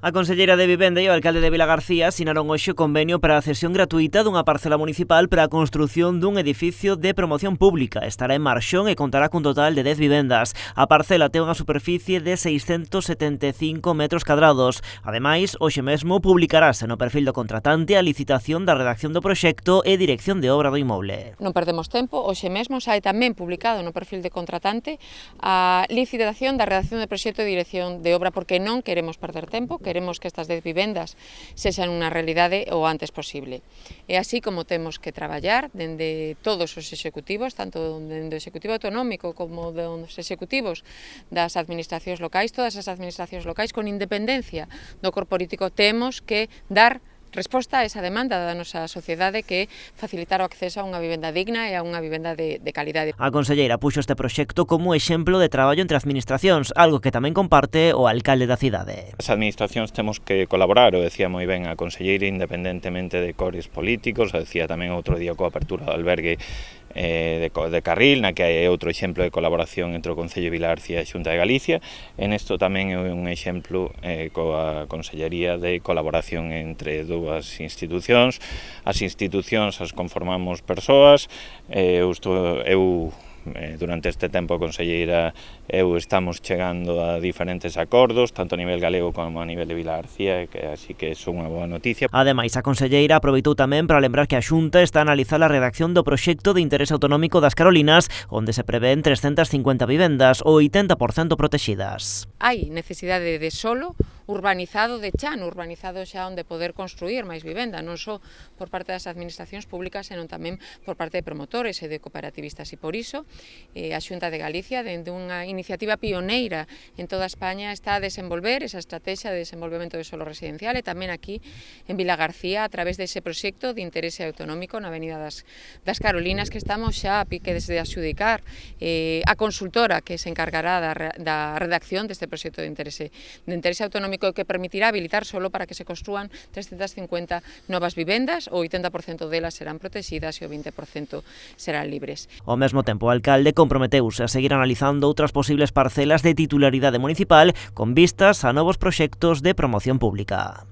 A conselleira de Vivenda e o alcalde de Vilagarcía asinaron hoxe o convenio para a cesión gratuita dunha parcela municipal para a construción dun edificio de promoción pública. Estará en Marxón e contará cun total de 10 vivendas. A parcela ten unha superficie de 675 metros cadrados. Ademais, hoxe mesmo publicarase no perfil do contratante a licitación da redacción do proxecto e dirección de obra do inmoble. Non perdemos tempo, hoxe mesmo sai tamén publicado no perfil de contratante a licitación da redacción do proxecto e dirección de obra, porque non queremos perder tempo, queremos que estas 10 vivendas sexan unha realidade o antes posible. É así como temos que traballar dende todos os executivos, tanto dende o Executivo Autonómico como dos executivos das administracións locais, todas as administracións locais, con independencia do corpo político, temos que dar resposta a esa demanda da nosa sociedade, que é facilitar o acceso a unha vivenda digna e a unha vivenda de calidade. A conselleira puxo este proxecto como exemplo de traballo entre administracións, algo que tamén comparte o alcalde da cidade. As administracións temos que colaborar, o decía moi ben a conselleira, independentemente de cores políticos, o decía tamén outro día coa apertura do albergue de Carril, na que é outro exemplo de colaboración entre o Concello de Vilagarcía e a Xunta de Galicia. En isto tamén é un exemplo coa Consellería de colaboración entre dúas institucións. As institucións as conformamos persoas, durante este tempo, conselleira, estamos chegando a diferentes acordos, tanto a nivel galego como a nivel de Vilagarcía, así que é unha boa noticia. Ademais, a conselleira aproveitou tamén para lembrar que a Xunta está a analizar a redacción do proxecto de interese autonómico das Carolinas, onde se prevén 350 vivendas, o 80% protexidas. Hai necesidade de solo urbanizado de chan, urbanizado xa onde poder construir máis vivenda, non só por parte das administracións públicas, senón tamén por parte de promotores e de cooperativistas, e por iso a Xunta de Galicia, dende unha iniciativa pioneira en toda España, está a desenvolver esa estrategia de desenvolvemento de solo residencial, e tamén aquí en Vilagarcía, a través dese proxecto de interese autonómico na Avenida das Carolinas, que estamos xa a pique de adxudicar a consultora que se encargará da redacción deste proxecto de interese autonómico, que permitirá habilitar solo para que se construan 350 novas vivendas, o 80% delas serán protegidas e o 20% serán libres. Ao mesmo tempo, o alcalde comprometeuse a seguir analizando outras posibles parcelas de titularidade municipal con vistas a novos proxectos de promoción pública.